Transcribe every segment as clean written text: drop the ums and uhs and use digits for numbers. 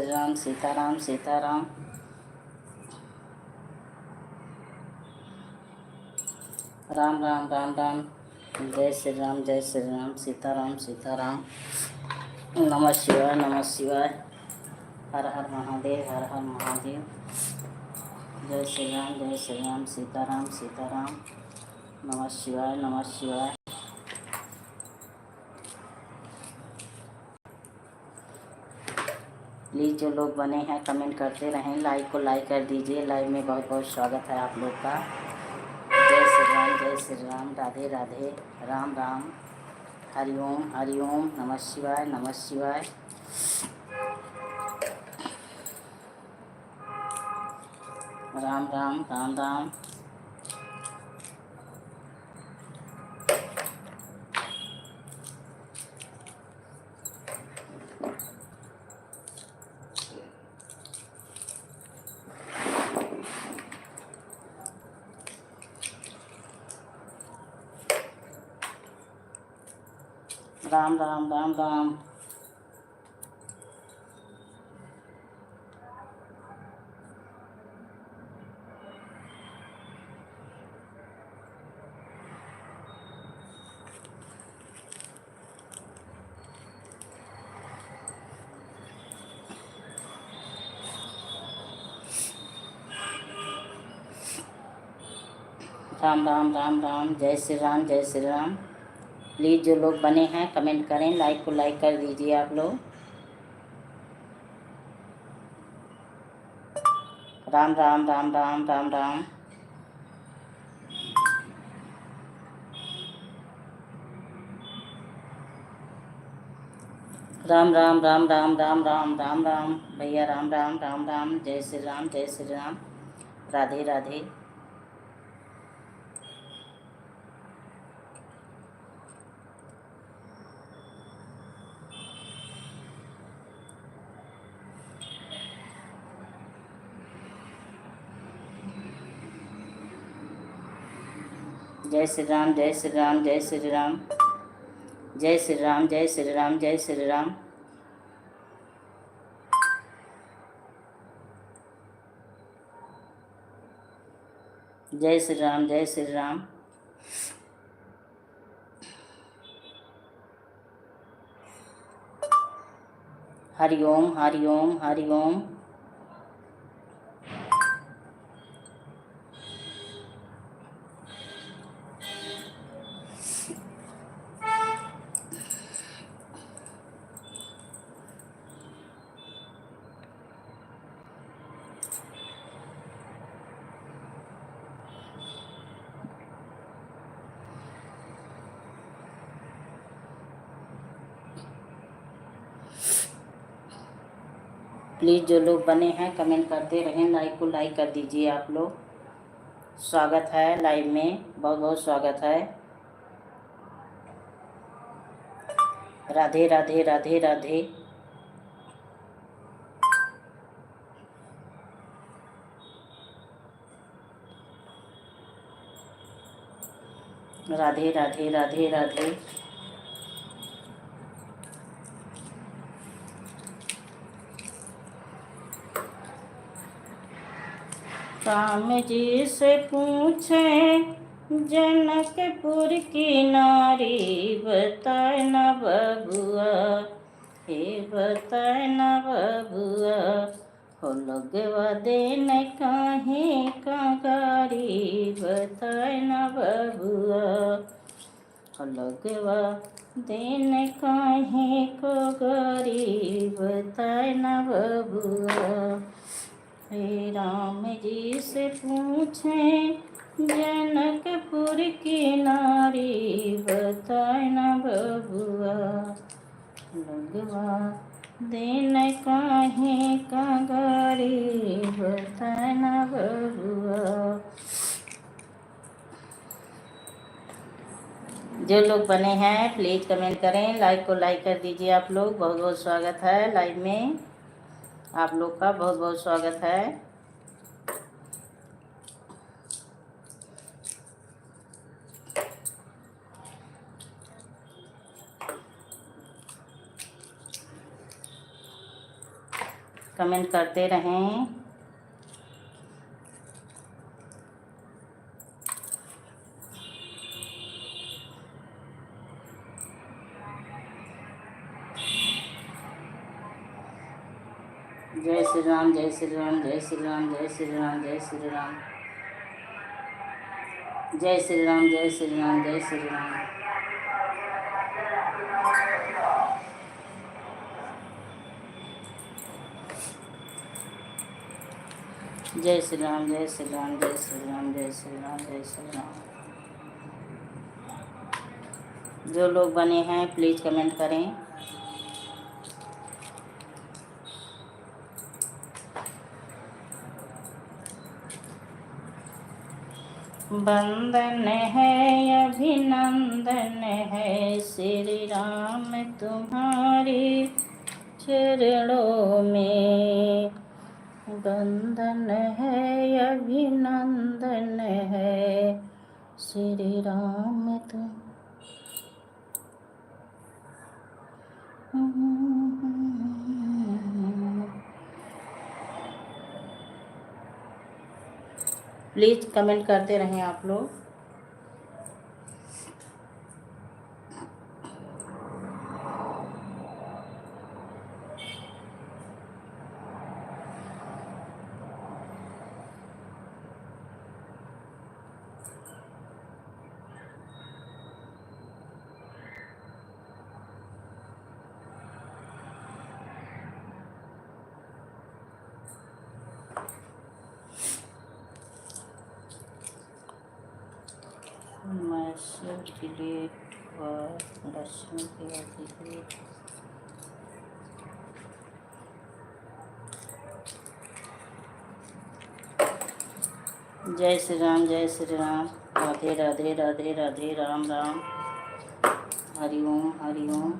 राम सीताराम सीताराम। राम राम राम राम। जय श्री राम सीताराम सीताराम। नमः शिवाय नमः शिवाय। हर हर महादेव हर हर महादेव। जय श्री राम सीताराम सीताराम। नमः शिवाय नमः शिवाय। प्लीज़ जो लोग बने हैं कमेंट करते रहें, लाइक को लाइक कर दीजिए। लाइव में बहुत बहुत स्वागत है आप लोग का। जय श्री राम राधे राधे राम राम। हरि ओम नमः शिवाय नमः शिवाय। राम राम राम राम। राम राम राम राम। राम राम राम राम। जय श्री राम जय श्री राम। प्लीज़ जो लोग बने हैं कमेंट करें, लाइक को लाइक कर दीजिए आप लोग। राम राम राम राम राम राम। राम राम राम राम राम राम राम राम भैया। राम राम राम राम। जय श्री राम राधे राधे। जय श्री राम जय श्री राम जय श्री राम। जय श्री राम जय श्री राम जय श्री राम। जय श्री राम जय श्री राम। हरि ओम हरि ओम हरि ओम। प्लीज़ जो लोग बने हैं कमेंट करते रहें, लाइक को लाइक कर दीजिए आप लोग। स्वागत है लाइव में, बहुत बहुत स्वागत है। राधे राधे राधे राधे। राधे राधे राधे राधे। राम जी से पूछे जनकपुर की नारी, बताए न बबुआ, हे बताए न बबुआ, हो लगवा देन काहे कंगारी, बताए न बबुआ, हो लगवा देन काहे कंगारी, बताए न बबुआ। हे राम जी से पूछें जनकपुर की नारी, बताए न बबुआ, लगवा देन काहे कंगारी, बताए न बबुआ। जो लोग बने हैं प्लीज़ कमेंट करें, लाइक को लाइक कर दीजिए आप लोग। बहुत बहुत स्वागत है लाइव में, आप लोग का बहुत बहुत स्वागत है। कमेंट करते रहें। जय श्री राम, जय श्री राम, जय श्री राम, जय श्री राम, जय श्री राम, जय श्री राम, जय श्री राम, जय श्री राम। जय श्री राम, जय श्री राम, जय श्री राम, जय श्री राम, जय श्री राम। जो लोग बने हैं प्लीज़ कमेंट करें। वंदन है अभिनंदन है श्री राम तुम्हारे चरणों में। वंदन है अभिनंदन है श्री राम तुम। प्लीज़ कमेंट करते रहें आप लोग। मैसेज डिलीट और दर्शन की डिलीट। जय श्री राम, जय श्री राम। राधे राधे राधे राधे, राम राम, हरि ओम हरि ओम।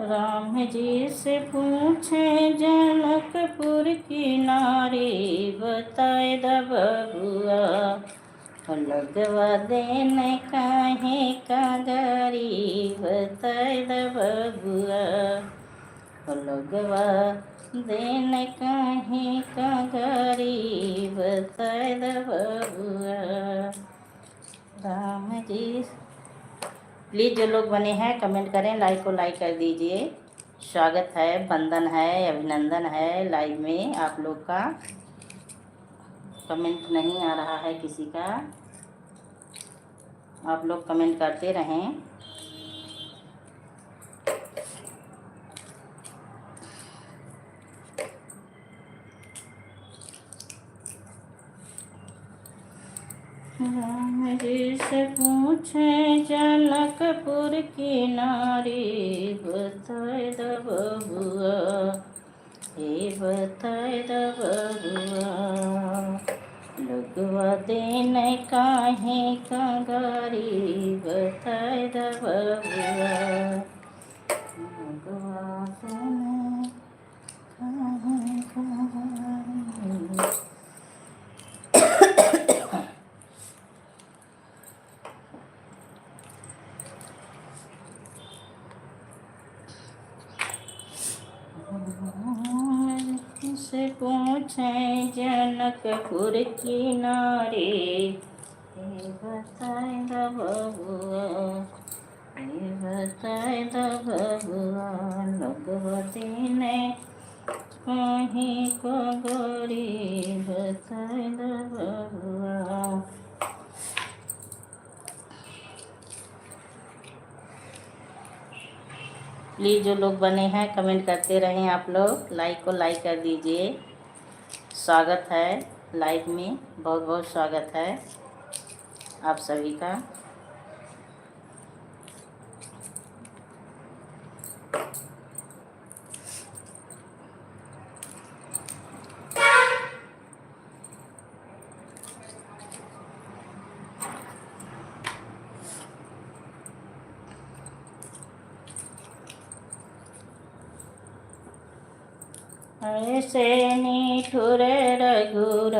राम जी से पूछे जनकपुर की नारी, बताए द बबुआ लगवा देने काहे कागरी। बताए द बबुआ लगवा देने काहे कागरी। बताए द बबुआ। राम जी प्लीज़ जो लोग बने हैं कमेंट करें, लाइक को लाइक कर दीजिए। स्वागत है, वंदन है, अभिनंदन है लाइव में। आप लोग का कमेंट नहीं आ रहा है किसी का, आप लोग कमेंट करते रहें। राम जी से पूछे जनकपुर की नारी, बताए द बबुआ हे बताए द बबुआ लगवा देने काहे कागरी। बताए द बबुआ लगवा देने काहे कागरी। से पूछे जनकपुर की नारी, हे बताए द बबुआ हे बताए द बबुआ लगवा देने काहे कागरी। बताए द बबुआ। प्लीज़ जो लोग बने हैं कमेंट करते रहें। आप लोग लाइक को लाइक कर दीजिए। स्वागत है लाइव में, बहुत बहुत स्वागत है आप सभी का। ऐसे निठुर रघुराई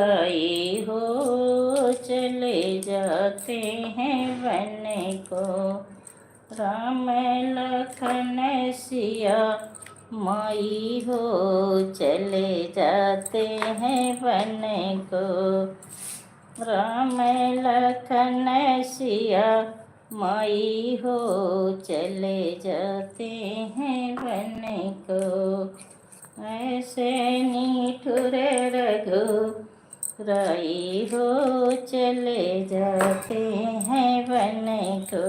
राम लखन सिया माई हो चले जाते हैं वन को। राम लखन सिया माई हो चले जाते हैं वन को। ऐसे निठुर रघुराई हो चले जाते हैं वन को।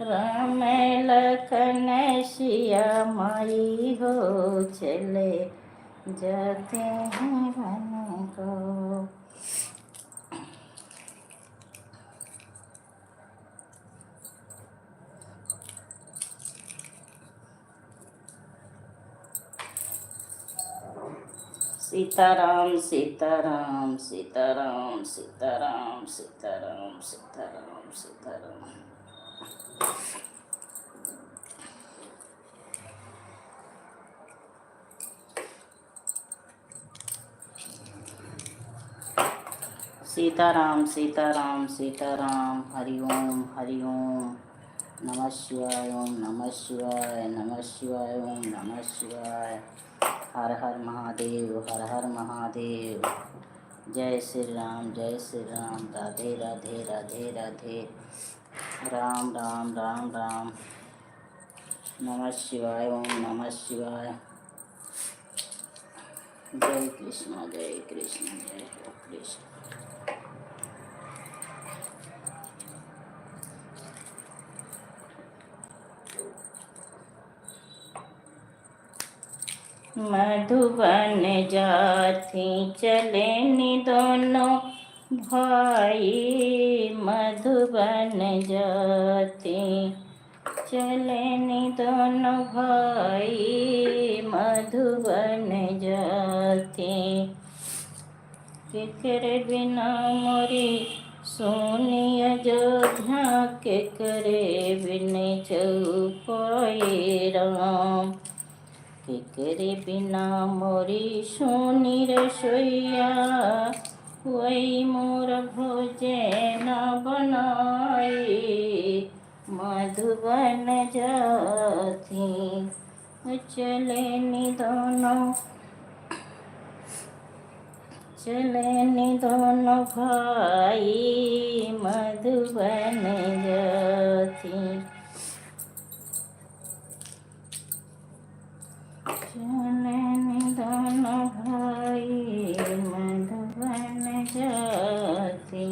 राम लखन सिया माई हो चले जाते हैं वन को। सीताराम सीताराम सीताराम सीताराम सीताराम सीताराम सीताराम। सीताराम सीताराम सीताराम। हरि ओम हरि ओम। नमः शिवाय ओम नमः शिवाय नमः शिवाय ओम नमः शिवाय। हर हर महादेव हर हर महादेव। जय श्री राम राधे राधे राधे राधे। राम राम राम राम। नमः शिवाय ओम नमः शिवाय। जय कृष्ण जय कृष्ण जय कृष्ण। मधुबन जाती चले नि दोनों भाई। मधुबन जाती चले नि दोनों भाई। मधुबन जाती केकरे बिना मोरी सोनी अयोध्या केकरे बिन चौपाई राम। केकरे बिना मोरी सोनी रसोईया वही मोर भोजे न बनाई। मधुबन जाती चले नि दोनों भाई। मधुबन जाती चले नि दोनों भाई। मधुबन जाती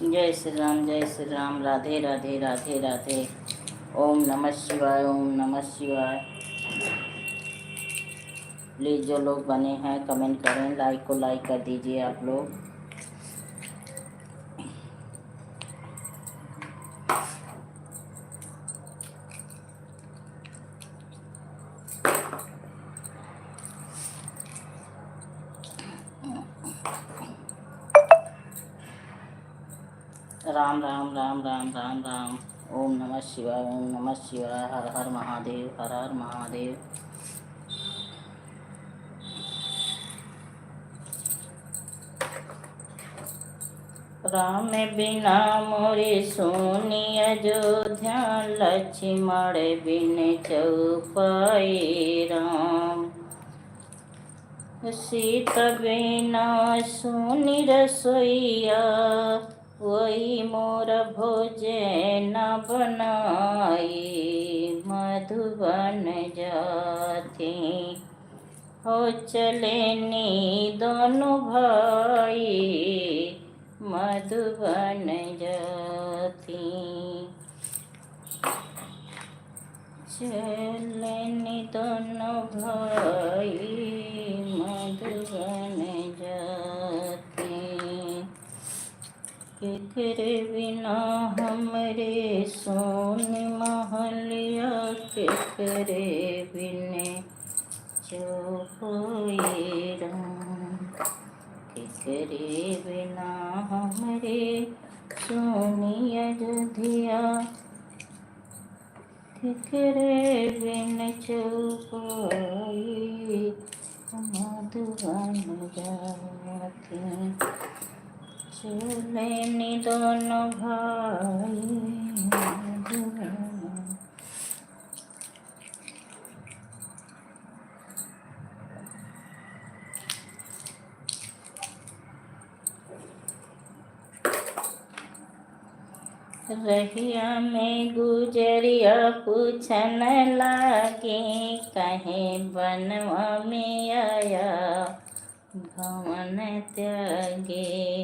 जय श्री राम राधे राधे राधे राधे। ओम नमः शिवाय ओम नमः शिवाय। प्लीज़ जो लोग बने हैं कमेंट करें, लाइक को लाइक कर दीजिए आप लोग। राम राम राम राम राम राम। ओम नमः शिवाय ओम नमः शिवाय। हर हर महादेव हर हर महादेव। राम बिना मोरे सोनी अयोध्या लक्ष्मण बिन चौपाई राम। सीता बिना सोनी रसोईया वही मोर भोजे न बनाई। मधुबन जाती हो चले नि दोनों भाई। मधुबन जाती चलनी दोनों भाई मधुबन जाते, केकरे बिना हमरे सोन महलिया, केकरे बिने चौपाई राम, केकरे बिना हमरे सोनी अयोध्या, केकरे बिन चौपाई मधुबन जाते, चलनी दोनों भाई मधुबन। रहिया में गुजरिया पूछन लागे, कहीं बनवा में आया भवन त्यागे,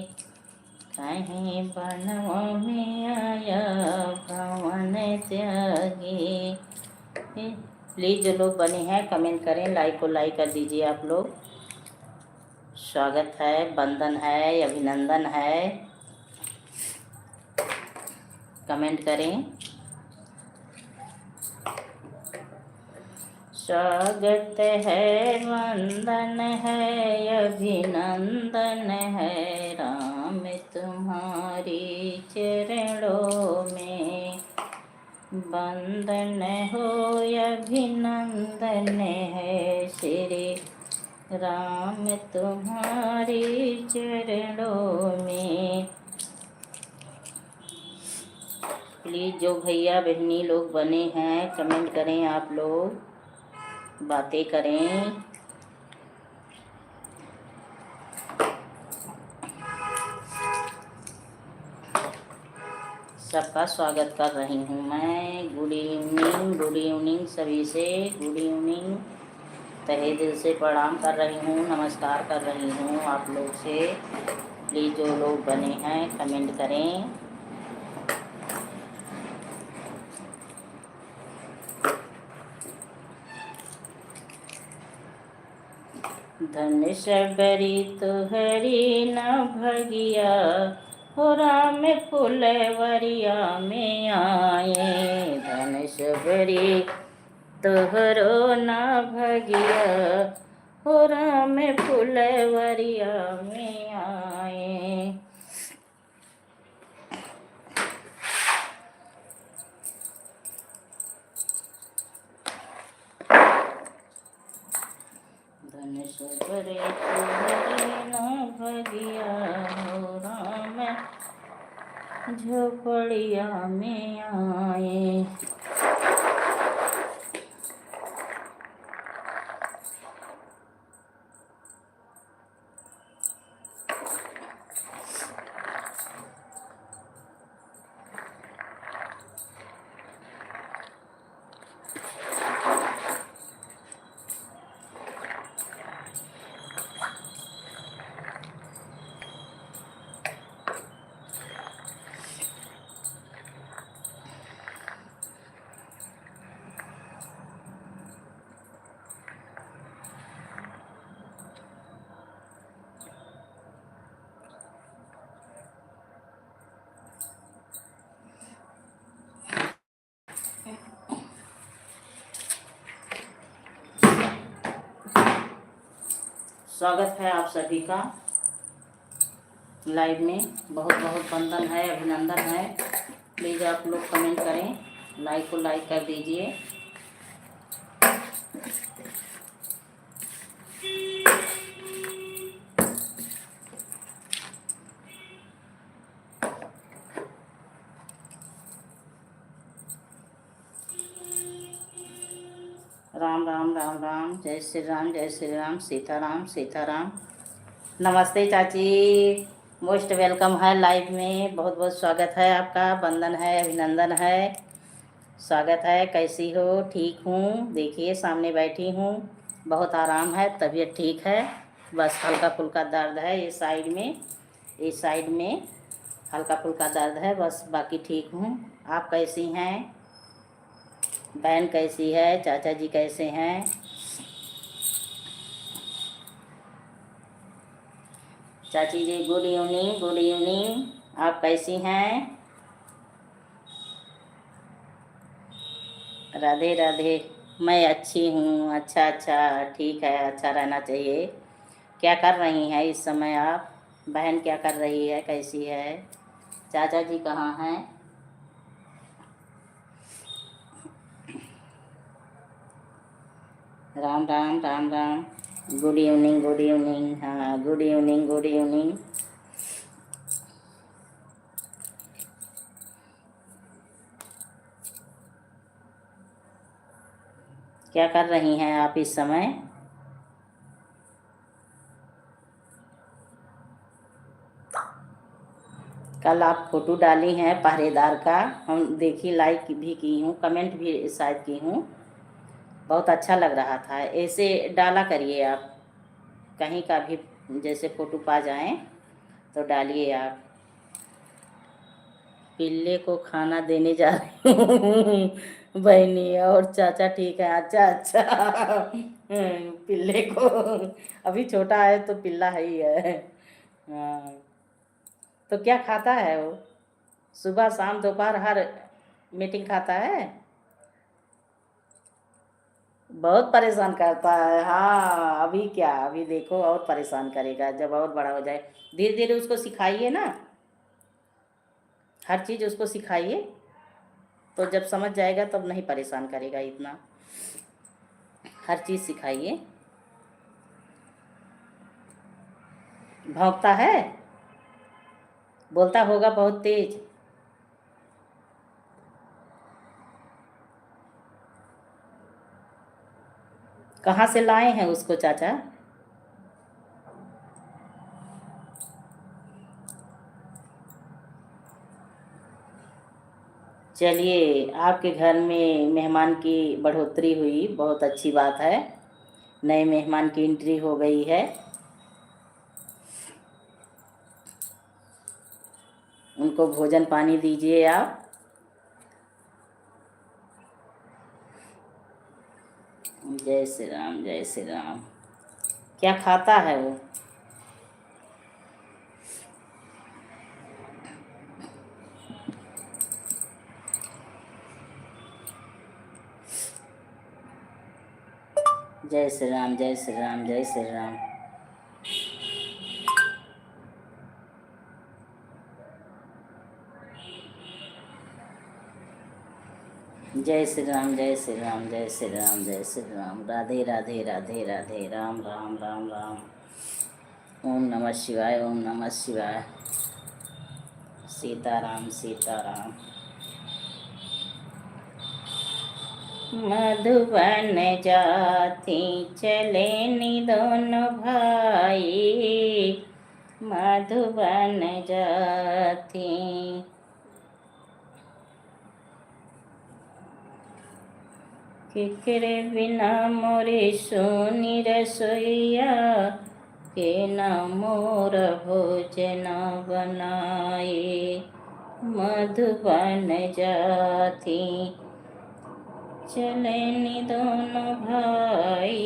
कहीं बनवा में आया भवन त्यागे। प्लीज़ जो लोग बने हैं कमेंट करें, लाइक को लाइक कर दीजिए आप लोग। स्वागत है, वंदन है, अभिनंदन है, कमेंट करें। स्वागत है, वंदन है, अभिनंदन है, राम तुम्हारी चरणों में वंदन हो, अभिनंदन है, श्री राम तुम्हारी चरणों में। प्लीज़ जो भैया बहनी लोग बने हैं कमेंट करें, आप लोग बातें करें। सबका स्वागत कर रही हूँ मैं। गुड इवनिंग सभी से, गुड इवनिंग। तहे दिल से प्रणाम कर रही हूँ, नमस्कार कर रही हूँ आप लोग से। प्लीज़ जो लोग बने हैं कमेंट करें। धन सबरी तुहरी न भगिया, हो राम फुलवरिया में आए। धन सबरी तुहरो न भगिया, हो राम फुलवरिया में आए। धन सबरे तुहरे न भगिया, हो राम झोपड़िया में आए। स्वागत है आप सभी का लाइव में। बहुत बहुत वंदन है, अभिनंदन है। प्लीज़ आप लोग कमेंट करें, लाइक को लाइक कर दीजिए। राम राम राम राम, जय श्री राम जय श्री राम, सीताराम सीताराम। नमस्ते चाची, मोस्ट वेलकम है लाइव में। बहुत बहुत स्वागत है आपका, वंदन है, अभिनंदन है, स्वागत है। कैसी हो? ठीक हूँ। देखिए सामने बैठी हूँ, बहुत आराम है, तबीयत ठीक है, बस हल्का फुल्का दर्द है ये साइड में, इस साइड में हल्का फुल्का दर्द है बस, बाकी ठीक हूँ। आप कैसी हैं? बहन कैसी है, चाचा जी कैसे हैं? चाची जी गुड इवनिंग, गुड इवनिंग। आप कैसी हैं? राधे राधे। मैं अच्छी हूँ। अच्छा अच्छा, ठीक है, अच्छा रहना चाहिए। क्या कर रही हैं इस समय आप? बहन क्या कर रही है, कैसी है? चाचा जी कहाँ हैं? Ram Ram Ram Ram. Good evening, good evening. हाँ, गुड इवनिंग, गुड इवनिंग। क्या कर रही हैं आप इस समय? कल आप फोटो डाली हैं पहरेदार का, हम देखी, लाइक भी की हूँ, कमेंट भी शायद की हूँ। बहुत अच्छा लग रहा था। ऐसे डाला करिए आप, कहीं का भी जैसे फोटो पा जाएं तो डालिए आप। पिल्ले को खाना देने जा रही हूँ बहनी, और चाचा ठीक है। अच्छा अच्छा। पिल्ले को, अभी छोटा है तो पिल्ला है ही है। हाँ, तो क्या खाता है वो? सुबह शाम दोपहर हर मीटिंग खाता है। बहुत परेशान करता है। हाँ, अभी क्या, अभी देखो और परेशान करेगा जब और बड़ा हो जाए। धीरे धीरे उसको सिखाइए ना, हर चीज़ उसको सिखाइए, तो जब समझ जाएगा तब नहीं परेशान करेगा इतना। हर चीज़ सिखाइए। भौंकता है, बोलता होगा बहुत तेज। कहाँ से लाए हैं उसको चाचा? चलिए, आपके घर में मेहमान की बढ़ोतरी हुई, बहुत अच्छी बात है। नए मेहमान की एंट्री हो गई है। उनको भोजन पानी दीजिए आप। जय श्री राम, जय श्री राम। क्या खाता है वो? जय श्री राम, जय श्री राम, जय श्री राम। जय श्री राम, जय श्री राम, जय श्री राम, जय श्री राम। राधे राधे राधे राधे। राम राम राम राम। ओम नमः शिवाय, ओम नमः शिवाय। सीताराम, सीताराम। मधुबन जाती चले नि दोनों भाई, मधुबन जाती। केकरे बिना मोरे सोनी रसोईया, के न मोर भोजन बनाए। मधुबन जाती चले नि दोनों भाई,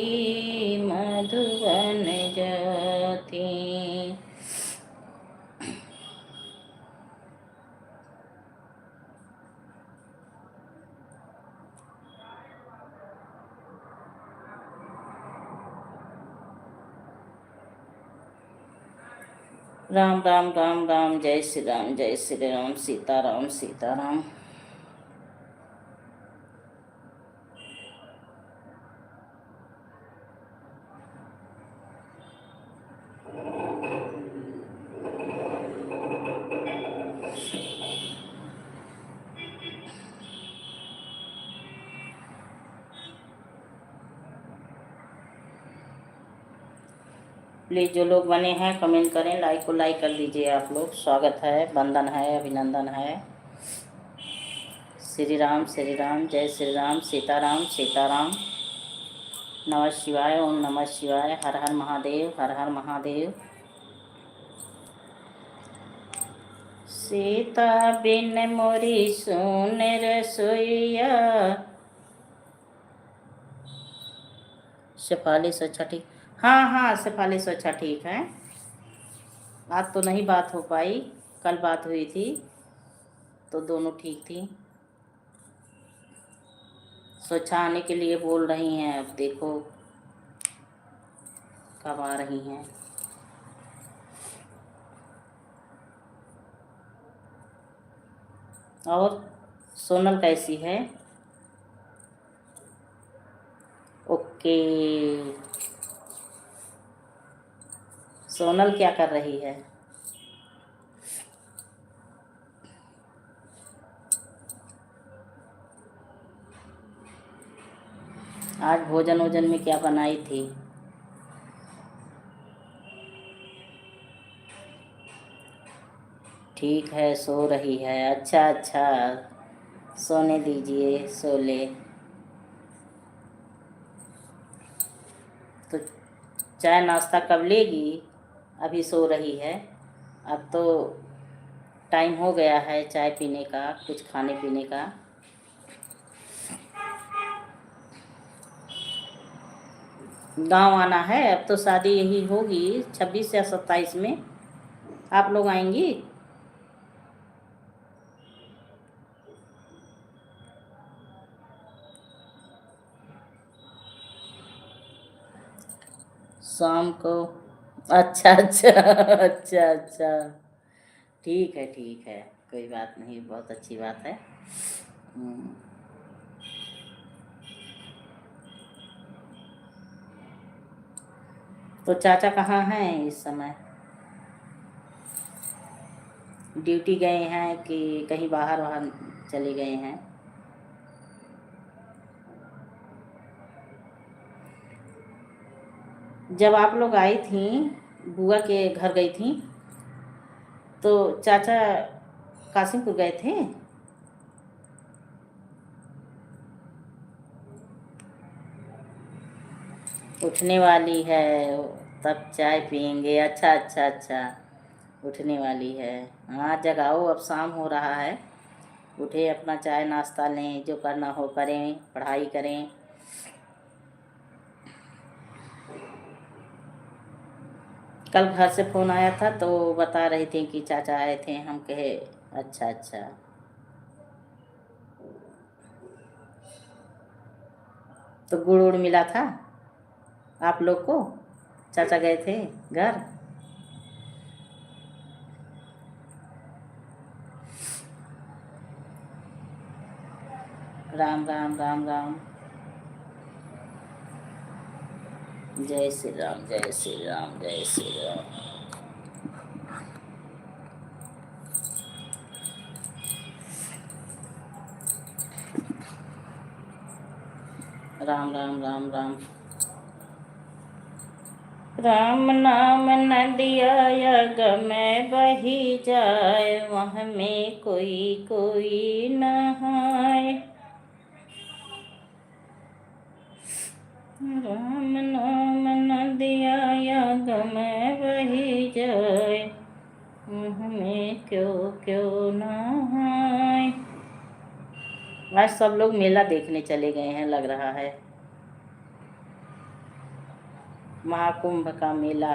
मधुबन जाती। राम राम राम राम। जय श्री राम, जय श्री राम। सीताराम, सीताराम। प्लीज़ जो लोग बने हैं कमेंट करें, लाइक को लाइक कर दीजिए आप लोग। स्वागत है, वंदन है, अभिनंदन है। श्री राम, श्री राम, जय श्री राम। सीताराम, सीताराम। नमः शिवाय, ओम नमः शिवाय। हर हर महादेव, हर हर महादेव। सीता बिन मोरी सुन रसोईया, शेफाली से अच्छा ठीक। हाँ हाँ, शेफाली से अच्छा ठीक है। आज तो नहीं बात हो पाई, कल बात हुई थी तो दोनों ठीक थी। सोचा आने के लिए बोल रही हैं, अब देखो कब आ रही हैं। और सोनल कैसी है? ओके। सोनल क्या कर रही है? आज भोजन वोजन में क्या बनाई थी? ठीक है, सो रही है। अच्छा अच्छा, सोने दीजिए, सो ले। तो चाय नाश्ता कब लेगी? अभी सो रही है। अब तो टाइम हो गया है चाय पीने का, कुछ खाने पीने का। गांव आना है, अब तो शादी यही होगी 26 या 27 में। आप लोग आएंगी? शाम को? अच्छा अच्छा अच्छा अच्छा, ठीक है, कोई बात नहीं, बहुत अच्छी बात है। हम्म, तो चाचा कहाँ हैं इस समय? ड्यूटी गए हैं कि कहीं बाहर वहाँ चले गए हैं? जब आप लोग आई थी, बुआ के घर गई थी, तो चाचा कासिमपुर गए थे। उठने वाली है, तब चाय पियेंगे। अच्छा अच्छा अच्छा, उठने वाली है। हाँ जगाओ, अब शाम हो रहा है। उठे, अपना चाय नाश्ता लें, जो करना हो करें, पढ़ाई करें। कल घर से फ़ोन आया था तो बता रही थी कि चाचा आए थे, हम कहे अच्छा अच्छा। तो गुड़ उड़ मिला था आप लोग को? चाचा गए थे घर? राम राम राम राम। जय श्री राम, जय श्री राम, जय श्री राम। राम राम राम राम। राम नाम नदिया यग में बही जाए, वह में कोई कोई नहाए। राम नाम नदिया यग में बही जाए, वह में क्यों क्यों नहाए। आज सब लोग मेला देखने चले गए हैं, लग रहा है महाकुंभ का मेला।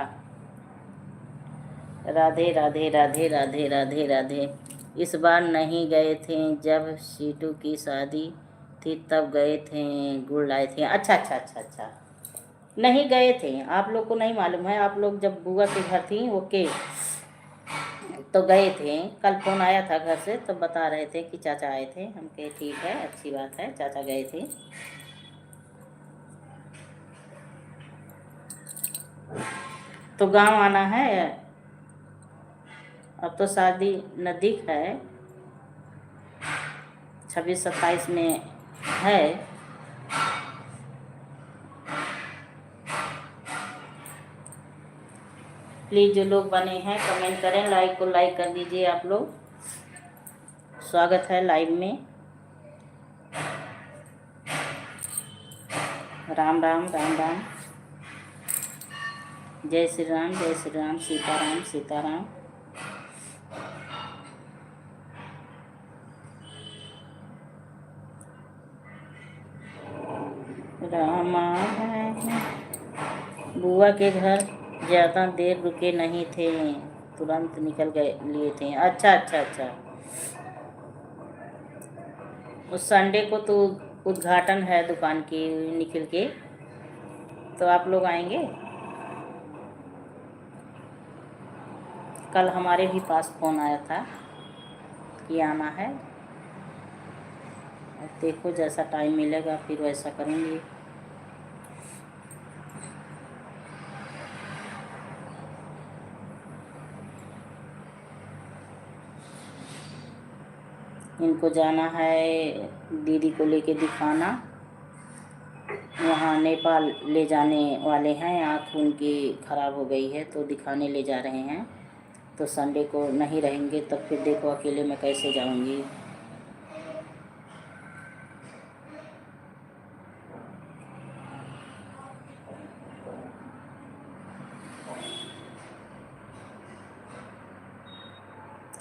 राधे राधे राधे राधे राधे राधे। इस बार नहीं गए थे, जब सीटू की शादी थी तब गए थे, गुड़ लाए थे। अच्छा अच्छा अच्छा अच्छा, नहीं गए थे, आप लोग को नहीं मालूम है। आप लोग जब बुआ के घर थी ओके तो गए थे। कल फ़ोन आया था घर से तो बता रहे थे कि चाचा आए थे, हम कहे ठीक है, अच्छी बात है, चाचा गए थे। तो गांव आना है, अब तो शादी नज़दीक है, 26-27 में है। प्लीज़ जो लोग बने हैं कमेंट करें, लाइक को लाइक कर दीजिए आप लोग। स्वागत है लाइव में। राम राम राम राम। जय श्री राम, जय श्री राम, सीताराम सीताराम। रामा है बुआ के घर ज़्यादा देर रुके नहीं थे, तुरंत निकल गए लिए थे। अच्छा अच्छा अच्छा, उस संडे को तो उद्घाटन है दुकान की निखिल के, तो आप लोग आएंगे? कल हमारे भी पास फ़ोन आया था कि आना है। देखो जैसा टाइम मिलेगा फिर वैसा करेंगे। इनको जाना है दीदी को लेके दिखाना, वहाँ नेपाल ले जाने वाले हैं। आँख उनकी ख़राब हो गई है तो दिखाने ले जा रहे हैं। तो संडे को नहीं रहेंगे, तब फिर देखो अकेले मैं कैसे जाऊँगी।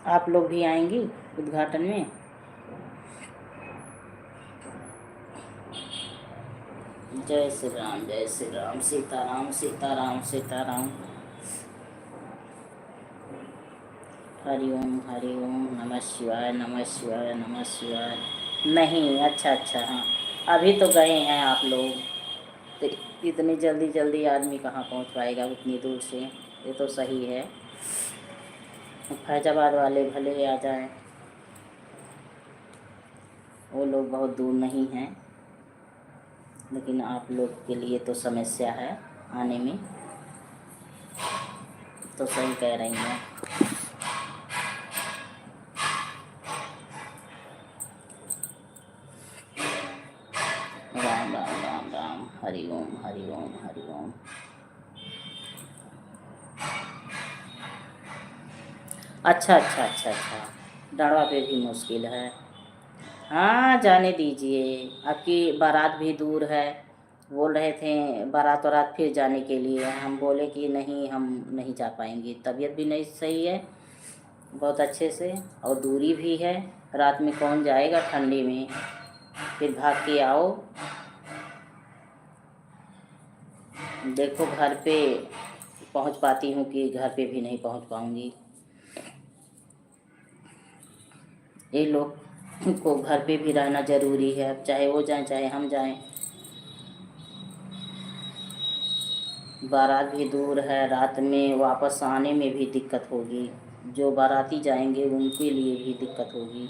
आप लोग भी आएंगी उद्घाटन में? जय श्री राम, जय श्री राम, सीताराम सीताराम सीताराम। हरिओम हरिओम, नमः शिवाय नमः शिवाय नमः शिवाय। नहीं, अच्छा अच्छा, हाँ अभी तो गए हैं आप लोग, तो इतनी जल्दी जल्दी आदमी कहाँ पहुँच पाएगा उतनी दूर से। ये तो सही है, फैजाबाद वाले भले आ जाएं, वो लोग बहुत दूर नहीं हैं, लेकिन आप लोग के लिए तो समस्या है आने में। तो सही कह रही हैं। राम राम राम राम, हरि ओम हरि ओम हरि ओम। अच्छा अच्छा अच्छा अच्छा, डड़वा पे भी मुश्किल है। हाँ जाने दीजिए, आपकी बारात भी दूर है। बोल रहे थे बारात वारात फिर जाने के लिए, हम बोले कि नहीं हम नहीं जा पाएंगे, तबीयत भी नहीं सही है बहुत अच्छे से, और दूरी भी है। रात में कौन जाएगा ठंडी में, फिर भाग के आओ। देखो घर पे पहुंच पाती हूँ कि घर पे भी नहीं पहुंच पाऊँगी। ये लोग को घर पे भी रहना ज़रूरी है, अब चाहे वो जाएं चाहे हम जाएं। बारात भी दूर है, रात में वापस आने में भी दिक्कत होगी, जो बाराती जाएंगे उनके लिए भी दिक्कत होगी।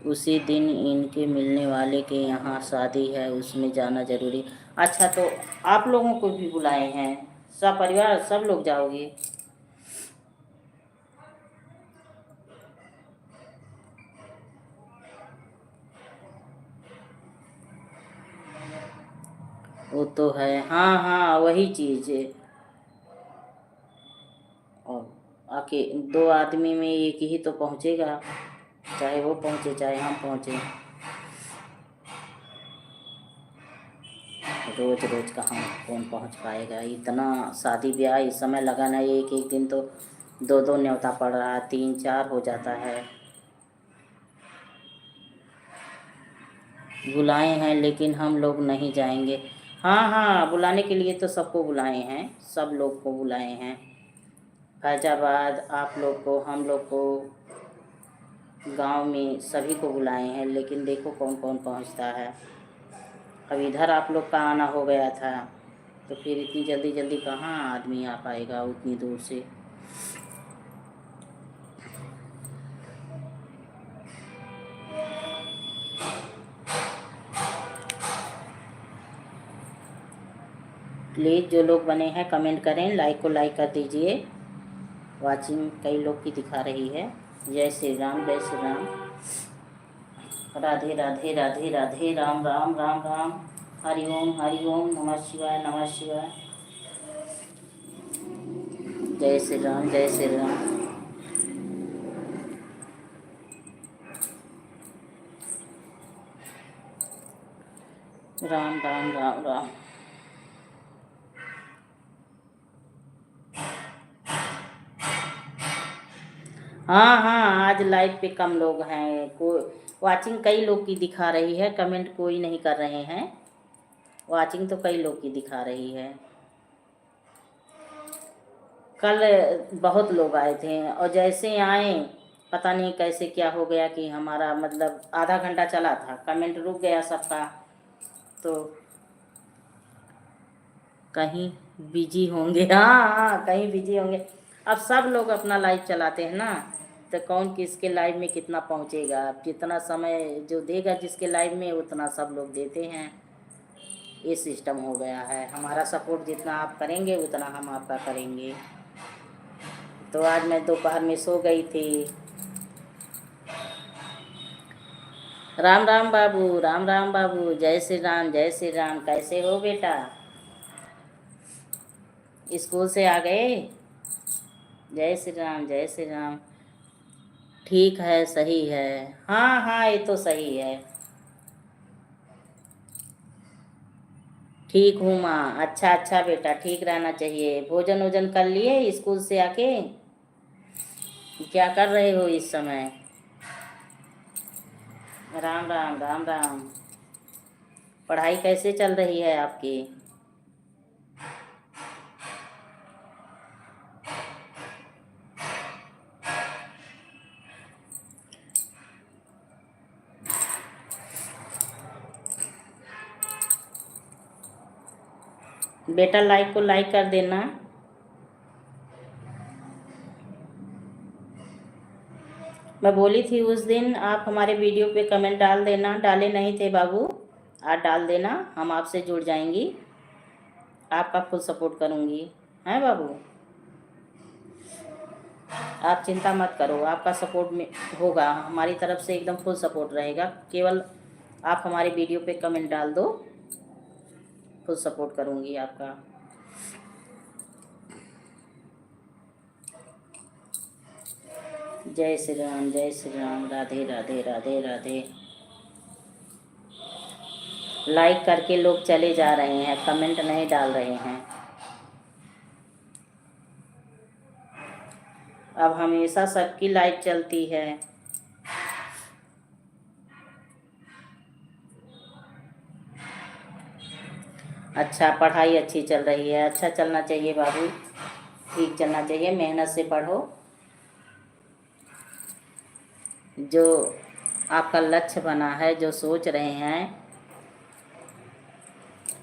उसी दिन इनके मिलने वाले के यहाँ शादी है, उसमें जाना ज़रूरी। अच्छा तो आप लोगों को भी बुलाए हैं, सब परिवार सब लोग जाओगे? वो तो है, हाँ हाँ वही चीज़ है। और आके दो आदमी में एक ही तो पहुँचेगा, चाहे वो पहुँचे चाहे हम पहुँचे। रोज रोज कहाँ कौन पहुँच पाएगा, इतना शादी ब्याह इस समय लगा ना, एक एक दिन तो दो दो न्योता पड़ रहा है, तीन चार हो जाता है। बुलाए हैं लेकिन हम लोग नहीं जाएंगे। हाँ हाँ बुलाने के लिए तो सबको बुलाए हैं, सब लोग को बुलाए हैं। फैजाबाद आप लोग को, हम लोग को, गांव में सभी को बुलाए हैं, लेकिन देखो कौन कौन पहुंचता है। अब इधर आप लोग का आना हो गया था, तो फिर इतनी जल्दी जल्दी कहाँ आदमी आ पाएगा उतनी दूर से। प्लीज़ जो लोग बने हैं कमेंट करें, लाइक को लाइक कर दीजिए। वाचिंग कई लोग की दिखा रही है। जय श्री राम, जय श्री राम, राधे राधे राधे राधे, राम राम राम राम, हरि ओम नमः शिवाय नमः शिवाय। जय श्री राम, जय श्री राम। राम राम राम राम। हाँ हाँ, आज लाइव पे कम लोग हैं। को वाचिंग कई लोग की दिखा रही है, कमेंट कोई नहीं कर रहे हैं। वाचिंग तो कई लोग की दिखा रही है। कल बहुत लोग आए थे और जैसे आए पता नहीं कैसे क्या हो गया कि हमारा मतलब आधा घंटा चला था, कमेंट रुक गया सबका। तो कहीं बिजी होंगे। हाँ हाँ, कहीं बिजी होंगे। अब सब लोग अपना लाइव चलाते हैं ना, तो कौन किसके लाइव में कितना पहुंचेगा। अब जितना समय जो देगा जिसके लाइव में उतना सब लोग देते हैं। ये सिस्टम हो गया है। हमारा सपोर्ट जितना आप करेंगे उतना हम आपका करेंगे। तो आज मैं दोपहर में सो गई थी। राम राम बाबू, राम राम बाबू, जय श्री राम, जय श्री राम। कैसे हो बेटा? स्कूल से आ गए? जय श्री राम, जय श्री राम। ठीक है, सही है। हाँ हाँ, ये तो सही है। ठीक हूँ माँ। अच्छा अच्छा बेटा, ठीक रहना चाहिए। भोजन वोजन कर लिए स्कूल से आके? क्या कर रहे हो इस समय? राम राम, राम राम। पढ़ाई कैसे चल रही है आपकी? बेटा लाइक को लाइक कर देना। मैं बोली थी उस दिन आप हमारे वीडियो पे कमेंट डाल देना, डाले नहीं थे बाबू। आज डाल देना, हम आपसे जुड़ जाएंगी। आपका फुल सपोर्ट करूँगी, हैं बाबू? आप चिंता मत करो, आपका सपोर्ट में होगा। हमारी तरफ से एकदम फुल सपोर्ट रहेगा। केवल आप हमारे वीडियो पे कमेंट डाल दो, फुल सपोर्ट करूँगी आपका। जय श्री राम, जय श्री राम। राधे राधे, राधे राधे। लाइक करके लोग चले जा रहे हैं, कमेंट नहीं डाल रहे हैं। अब हमेशा सबकी लाइव चलती है। अच्छा, पढ़ाई अच्छी चल रही है। अच्छा चलना चाहिए बाबू, ठीक चलना चाहिए। मेहनत से पढ़ो। जो आपका लक्ष्य बना है, जो सोच रहे हैं,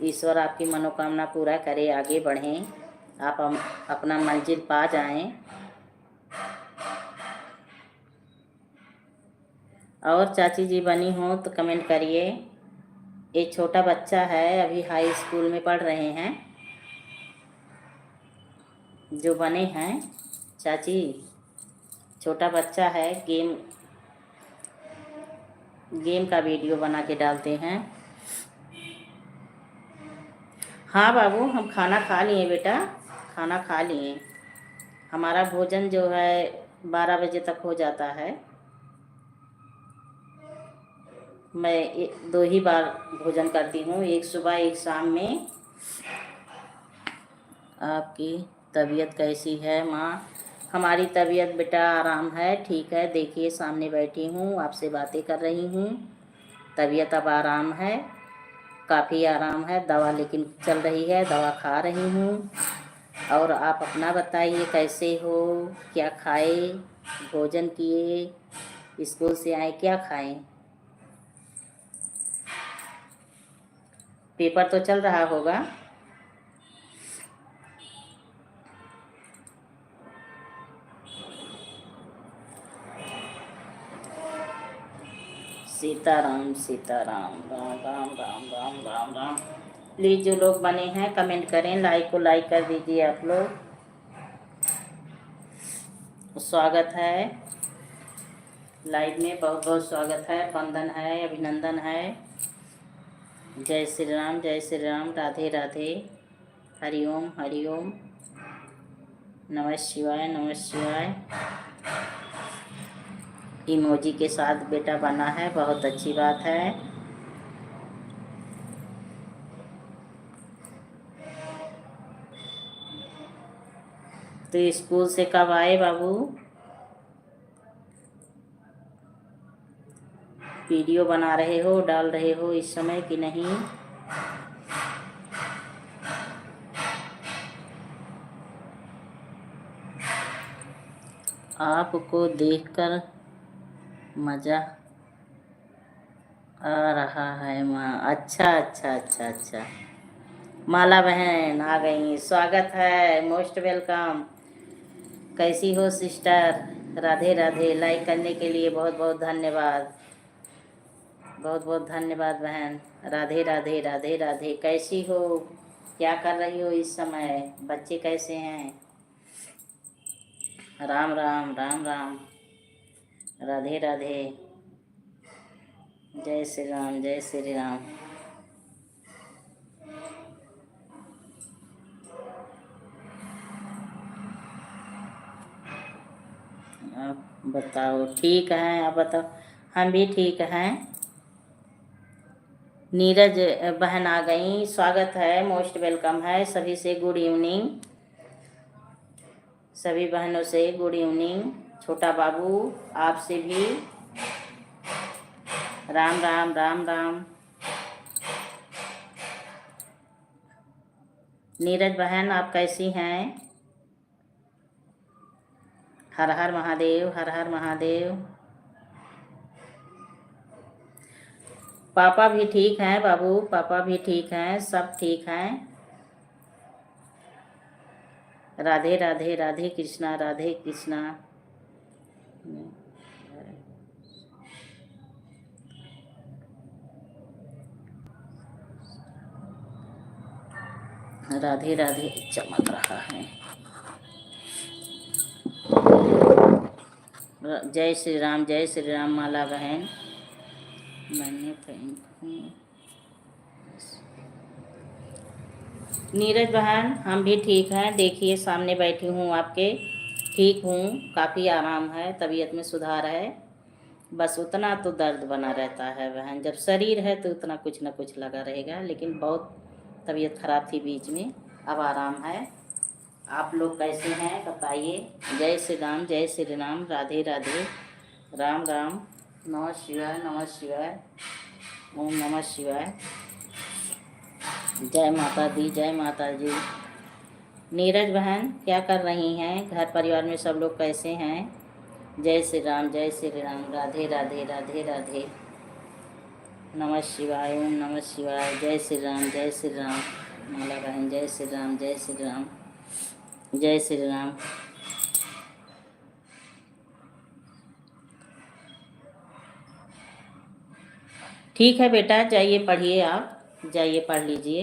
ईश्वर आपकी मनोकामना पूरा करे, आगे बढ़ें, आप अपना मंजिल पा जाएं। और चाची जी बनी हो तो कमेंट करिए। एक छोटा बच्चा है, अभी हाई स्कूल में पढ़ रहे हैं। जो बने हैं चाची, छोटा बच्चा है, गेम का वीडियो बना के डालते हैं। हाँ बाबू, हम खाना खा लिए बेटा, खाना खा लिए। हमारा भोजन जो है 12 बजे तक हो जाता है। मैं दो ही बार भोजन करती हूँ, एक सुबह एक शाम में। आपकी तबीयत कैसी है माँ? हमारी तबीयत बेटा आराम है, ठीक है। देखिए सामने बैठी हूँ, आपसे बातें कर रही हूँ। तबीयत अब आराम है, काफ़ी आराम है। दवा लेकिन चल रही है, दवा खा रही हूँ। और आप अपना बताइए कैसे हो, क्या खाए, भोजन किए, स्कूल से आए, क्या खाएं? पेपर तो चल रहा होगा। सीताराम, सीताराम, राम राम, राम राम, राम राम। प्लीज़ जो लोग बने हैं कमेंट करें, लाइक को लाइक कर दीजिए आप लोग। स्वागत है लाइव में, बहुत बहुत स्वागत है, वंदन है, अभिनंदन है। जय श्री राम, जय श्री राम। राधे राधे। हरिओम हरिओम। नमः शिवाय, नमः शिवाय। इमोजी के साथ बेटा बना है, बहुत अच्छी बात है। तो स्कूल से कब आए बाबू? वीडियो बना रहे हो, डाल रहे हो इस समय कि नहीं। आपको देखकर मज़ा आ रहा है माँ। अच्छा अच्छा अच्छा अच्छा, माला बहन आ गई, स्वागत है, मोस्ट वेलकम। कैसी हो सिस्टर? राधे राधे। लाइक करने के लिए बहुत बहुत धन्यवाद, बहुत बहुत धन्यवाद बहन। राधे राधे राधे राधे। कैसी हो, क्या कर रही हो इस समय? बच्चे कैसे हैं? राम राम राम राम। राधे राधे। जय श्री राम जय श्री राम। आप बताओ, ठीक हैं? आप बताओ। हम भी ठीक हैं। नीरज बहन आ गई, स्वागत है, मोस्ट वेलकम है सभी से। गुड इवनिंग सभी बहनों से, गुड इवनिंग। छोटा बाबू आपसे भी राम राम राम राम। नीरज बहन आप कैसी हैं? हर हर महादेव, हर हर महादेव। पापा भी ठीक हैं बाबू, पापा भी ठीक हैं, सब ठीक हैं। राधे राधे राधे कृष्णा राधे कृष्णा। राधे राधे चमक रहा है। जय श्री राम जय श्री राम। माला बहन मैंने नीरज बहन हम भी ठीक हैं। देखिए सामने बैठी हूँ आपके, ठीक हूँ, काफ़ी आराम है, तबीयत में सुधार है। बस उतना तो दर्द बना रहता है बहन, जब शरीर है तो उतना कुछ ना कुछ लगा रहेगा, लेकिन बहुत तबीयत खराब थी बीच में, अब आराम है। आप लोग कैसे हैं बताइए? जय श्री राम जय श्री राम। राधे राधे राम राम। नमः शिवाय नमः शिवाय। ओम नमः शिवाय। जय माता दी जय माता जी। नीरज बहन क्या कर रही हैं? घर परिवार में सब लोग कैसे हैं? जय श्री राम जय श्री राम। राधे राधे राधे राधे। नमः शिवाय ओम नमः शिवाय। जय श्री राम जय श्री राम। माला बहन जय श्री राम जय श्री राम जय श्री राम। ठीक है बेटा, जाइए पढ़िए, आप जाइए पढ़ लीजिए,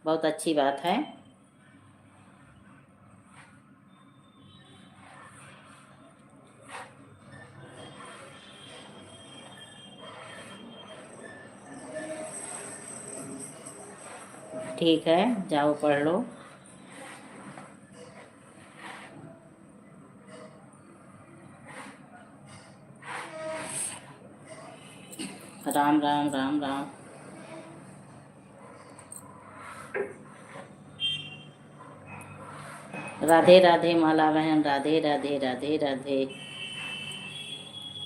बहुत अच्छी बात है। ठीक है, जाओ पढ़ लो। राम राम राम राम। राधे राधे माला बहन। राधे राधे राधे राधे।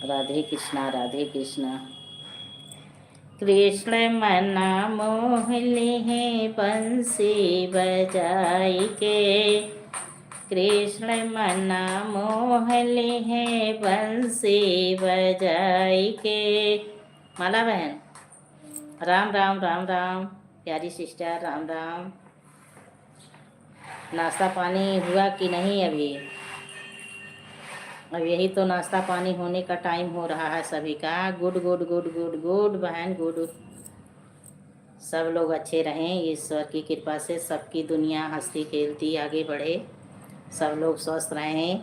राधे कृष्णा राधे कृष्णा। कृष्ण मना मोहले हैं बंसी बजाई के। कृष्ण मना मोहले हैं बंसी बजाई के। माला बहन राम राम राम राम। प्यारी सिस्टर राम राम। नाश्ता पानी हुआ कि नहीं अभी? अब यही तो नाश्ता पानी होने का टाइम हो रहा है सभी का। Good good good good good बहन गुड। सब लोग अच्छे रहें, ईश्वर की कृपा से सबकी दुनिया हंसती खेलती आगे बढ़े। सब लोग स्वस्थ रहें,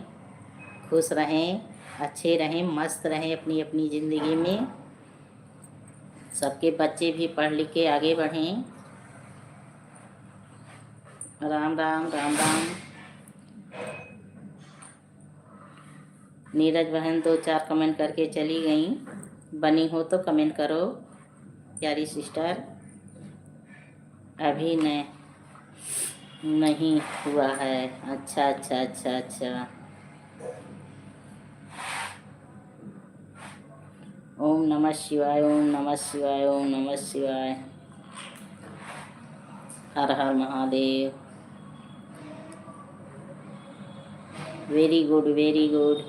खुश रहें, अच्छे रहें, मस्त रहें अपनी अपनी ज़िंदगी में। सबके बच्चे भी पढ़ लिख के आगे बढ़ें। राम राम राम राम। नीरज बहन 2-4 कमेंट करके चली गई, बनी हो तो कमेंट करो प्यारी सिस्टर। अभी नहीं हुआ है। अच्छा अच्छा अच्छा अच्छा। ओम नमः शिवाय, ओम नमः शिवाय, ओम नमः शिवाय। हर हर Mahadev. Very good, very good.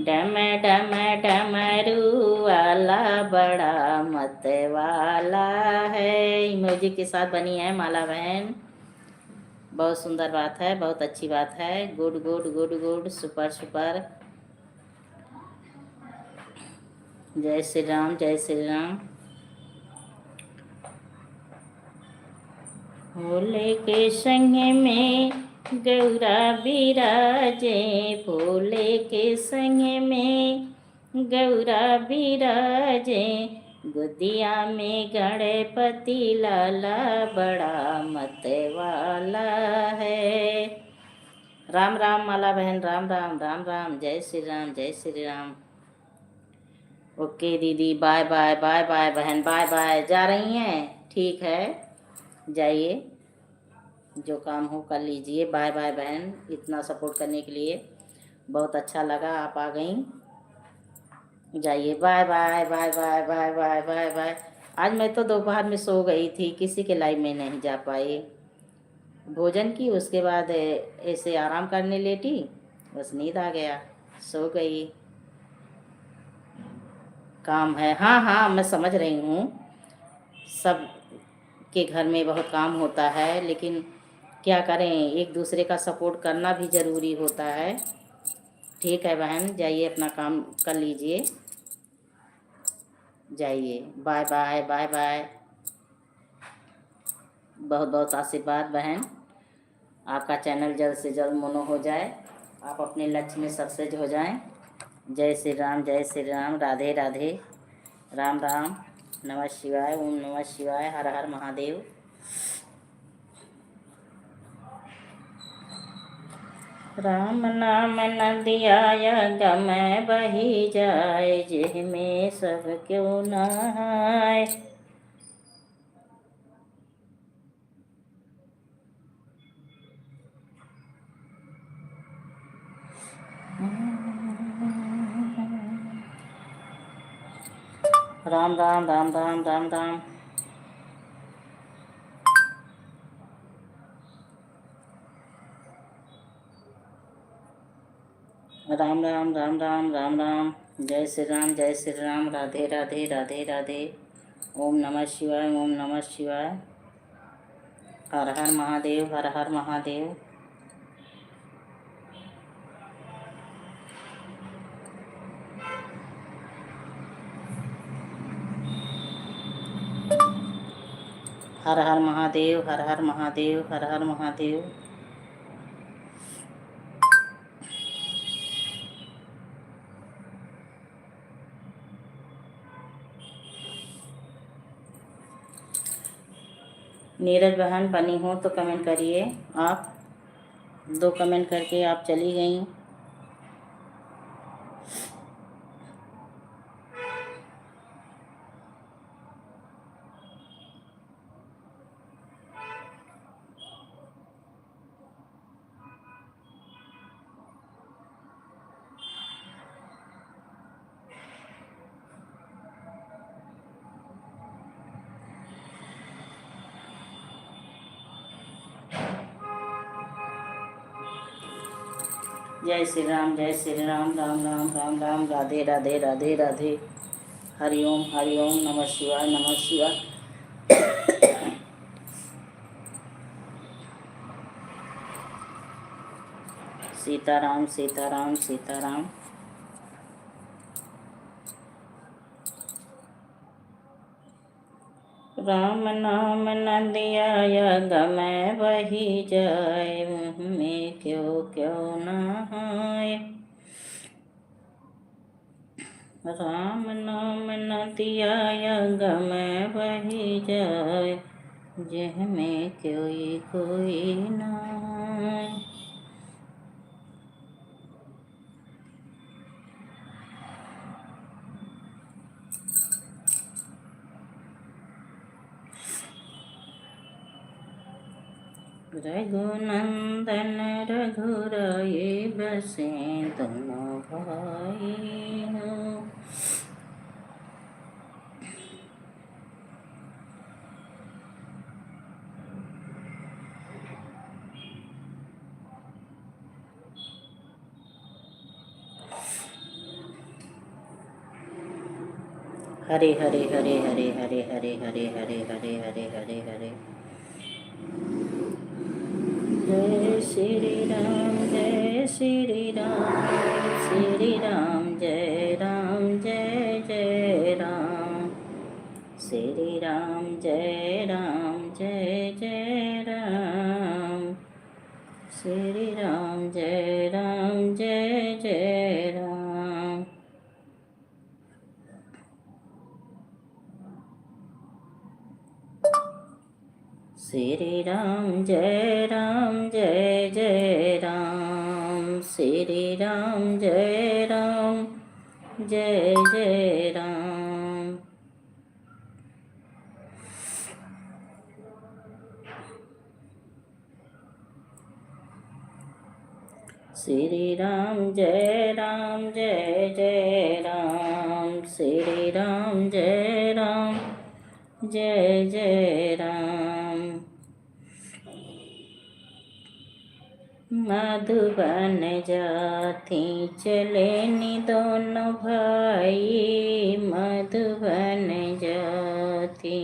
डम डम डमरू वाला बड़ा मत वाला है। म्यूजिक के साथ बनी है माला बहन। बहुत सुंदर बात है, बहुत अच्छी बात है। Good good good good, super super. जय श्री राम, जय श्री राम। भोले के संग में गौरा बिराजे, भोले के संग में गौरा बिराजे, गुदिया में गणपति लाला बड़ा मत वाला है। राम राम माला बहन, राम राम राम राम। जय श्री राम, जय श्री राम। ओके दीदी, बाय बाय बाय बाय बहन, बाय बाय। जा रही हैं? ठीक है, जाइए, जो काम हो कर लीजिए। बाय बाय बहन, इतना सपोर्ट करने के लिए बहुत अच्छा लगा, आप आ गई। जाइए, bye bye bye bye bye bye bye bye. आज मैं तो दोपहर में सो गई थी, किसी के लाइव में नहीं जा पाई। भोजन की, उसके बाद ऐसे आराम करने लेटी, बस नींद आ गया, सो गई। काम है, हाँ हाँ मैं समझ रही हूँ। सब के घर में बहुत काम होता है, लेकिन क्या करें, एक दूसरे का सपोर्ट करना भी ज़रूरी होता है। ठीक है बहन, जाइए अपना काम कर लीजिए, जाइए। Bye bye bye bye. बहुत बहुत आशीर्वाद बहन। आपका चैनल जल्द से जल्द मोनो हो जाए, आप अपने लक्ष्य में सक्सेस हो जाएं। जय श्री राम, जय श्री राम। राधे राधे, राम राम। नमः शिवाय, ओम नमः शिवाय। हर हर महादेव। राम नाम नदिया गम बही जाए, जेह में सब क्यों नहाए। राम राम राम राम राम राम। राम राम राम राम राम राम। जय श्री राम, जय श्री राम। राधे राधे राधे राधे। ओम नमः शिवाय, ओम नमः शिवाय। हर हर महादेव, हर हर महादेव। हर हर महादेव, हर हर महादेव, हर हर महादेव। नीरज बहन बनी हो तो कमेंट करिए। आप 2 कमेंट करके आप चली गई। जय श्री राम, जय श्री राम। राम राम राम राम। राधे राधे राधे राधे। हरिओम हरिओम। नमः शिवाय, नमः शिवाय। सीताराम सीताराम सीताराम। राम नाम नदिया गम बही जाए, मुँह में क्यों क्यों नहाए। राम नाम नदिया गम बही जाए, जेह में कोई नहाए। रघुनंदन रघुराई बसे दोनों भाई हो। हरे हरे हरे हरे हरे हरे हरे हरे हरे हरे हरे हरे। जय श्री राम जय श्री राम श्री राम जय राम श्री राम जय राम श्री राम जय राम श्री राम जय राम जय राम श्री राम जय राम। श्री राम जय राम श्री राम जय राम। मधुबन जाती चले नि दोनों भाई मधुबन जाती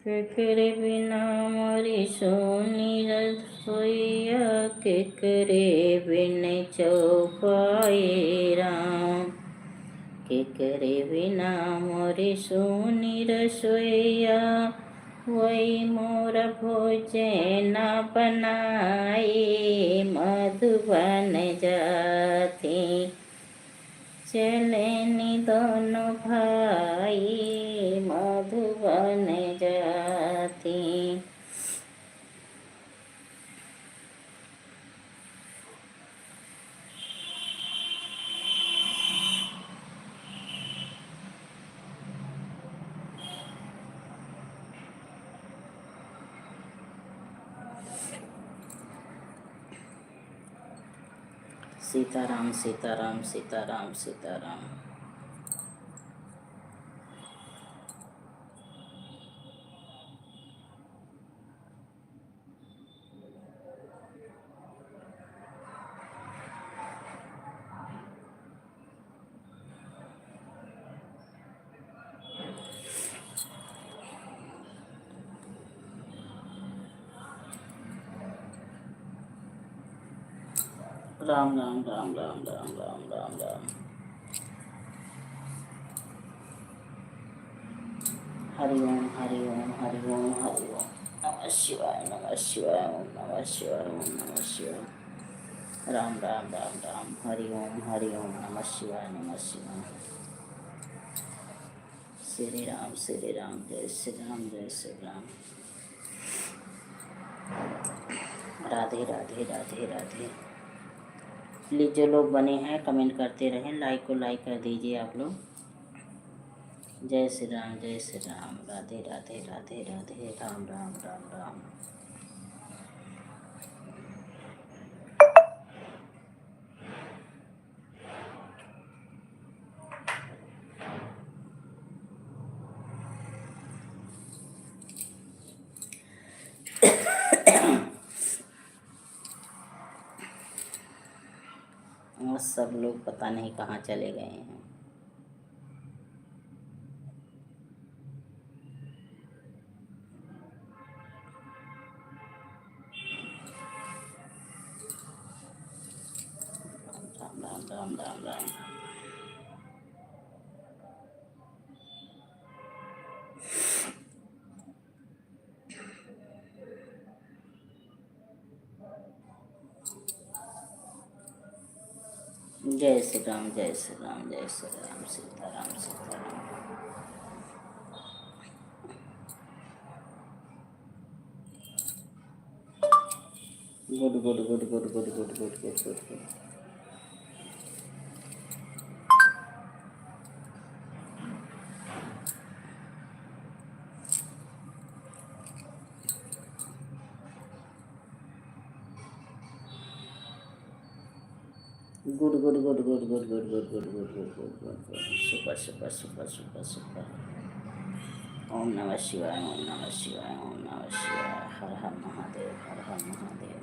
केकरे बिना मोरी सोनी रसोईया केकरे बिन चौपाई राम केकरे बिना मोरी सोनी रसोईया वही मोर भोजन बनाई मधुबन जाती चले नि दोनों भाई मधुबन जाती। सीताराम सीताराम सीताराम सीताराम। राम राम राम राम राम राम राम राम। हरि ओम हरि ओम हरि ओम हरि ओम। नमः शिवाय नमः शिवाय ओम नमः शिवाय ओम नमः शिवाय। राम राम राम राम हरि ओम नमः शिवाय नमः शिवाय। श्री राम जय श्री राम जय श्री राम। राधे राधे राधे राधे। प्लीज़ जो लोग बने हैं कमेंट करते रहें, लाइक को लाइक कर दीजिए आप लोग। जय श्री राम राधे राधे राधे राधे राम राम राम राम। सब लोग पता नहीं कहाँ चले गए हैं। राम राम राम राम राम। जय श्री राम जय श्री राम जय Shri Ram Sitaram Sitaram. Good good good good good good good good good good. Good good good good good good good good good good good good good. Super super super super super. ओम नमः शिवाय ओम नमः शिवाय ओम नमः शिवाय। हर हर महादेव हर हर महादेव।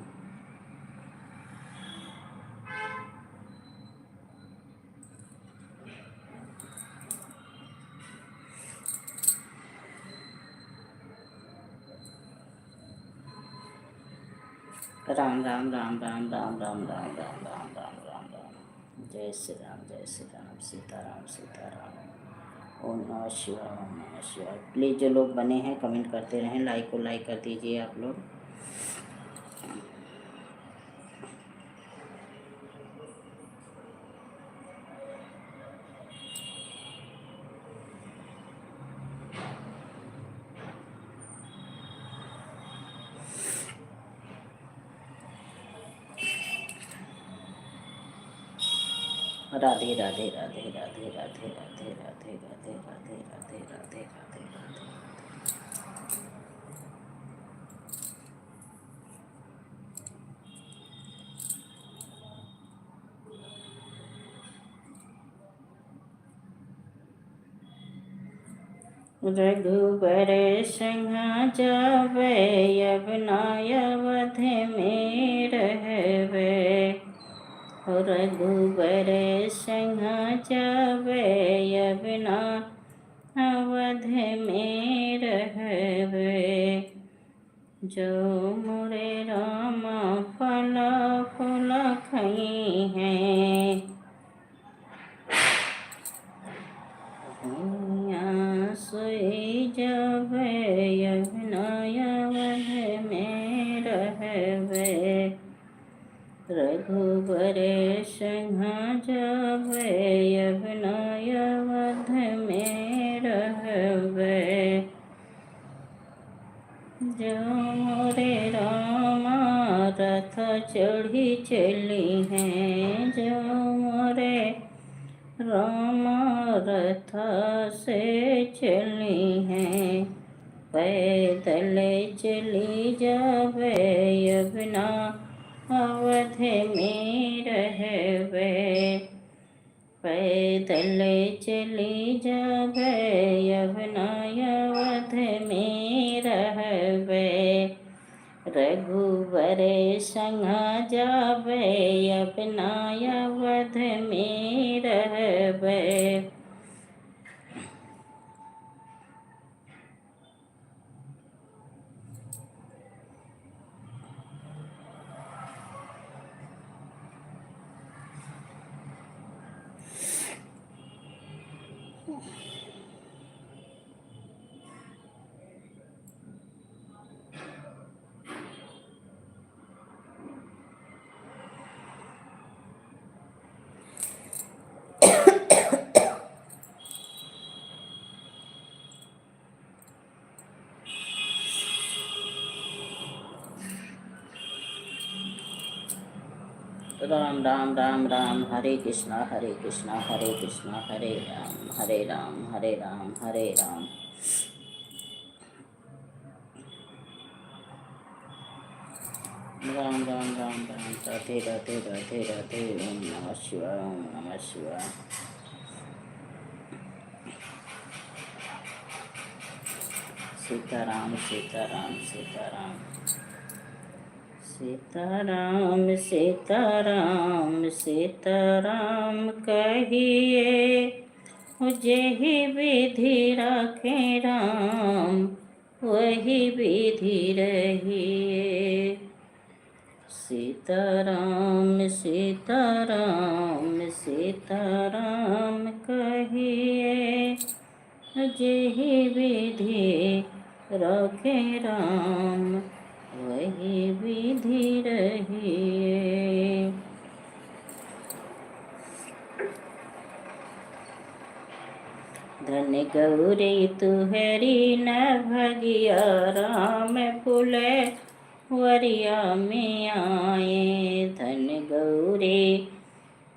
राम राम राम राम राम राम राम राम राम राम राम राम। जय श्री राम, जय श्री राम, सीताराम सीताराम। ओम नमः शिवाय, ओम नमः शिवाय। प्लीज़ जो लोग बने हैं कमेंट करते रहें, लाइक को लाइक कर दीजिए आप लोग। राधे राधे राधे राधे राधे राधे राधे राधे राधे राधे राधे राधे राधे। रघुबर सिंह जावे अब नायवध में रहवे। रघुबर सिंह जावे अब नायवध में रहवे। जो मोरे राम फल फूल खई हैं, सोई जब नायवध में रहवे। रघुबर सिंह जब अब नायवध में रहवे। जो मोरे राम रथ चढ़ी चली हैं, जो मोरे राम रथ से चली हैं। पैदल चली जावे अब नायवध में रहवे। पैदल चली जावे अब नायवध में रहवे। रघुबर संग जावे अब नायवध में रहवे। राम राम राम राम। हरे कृष्णा हरे कृष्णा हरे कृष्णा हरे राम हरे राम हरे राम हरे राम। राम राम राम राम। राधे राधे राधे राधे। ओम नमः शिवाय, ओम नमः शिवाय। सीताराम सीताराम सीताराम सीताराम सीताराम सीताराम कहिए। जेहि विधि रखे राम वही विधि रहिए। सीताराम सीताराम सीताराम कहिए। जेहि विधि रखे राम वही विधि रहिए। धन गौरी तुहरी न भगिया राम फुले वरिया में आए। धन गौरी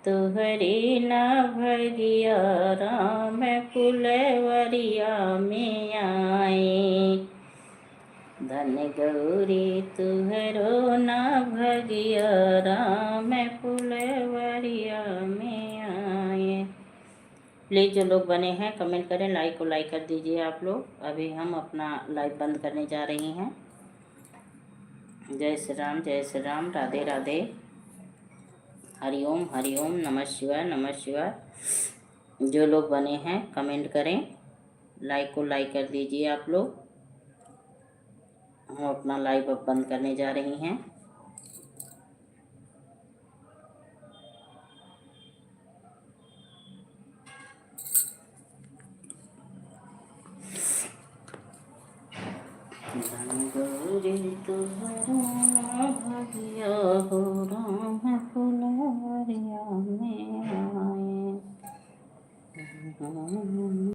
तुहरी न भगिया राम फुलवरिया में आए। धन गौरी तुहरो न भगिया राम फुलवरिया में आए। प्लीज़ जो लोग बने हैं कमेंट करें, लाइक को लाइक कर दीजिए आप लोग। अभी हम अपना लाइव बंद करने जा रही हैं। जय श्री राम, जय श्री राम, राधे राधे, हरिओम हरिओम, नमः शिवाय नमः शिवाय। जो लोग बने हैं कमेंट करें, लाइक को लाइक कर दीजिए आप लोग। हम अपना लाइव अब बंद करने जा रही हैं। धन गौरी तुहरा भगिया हो राम फुलवरिया में आए।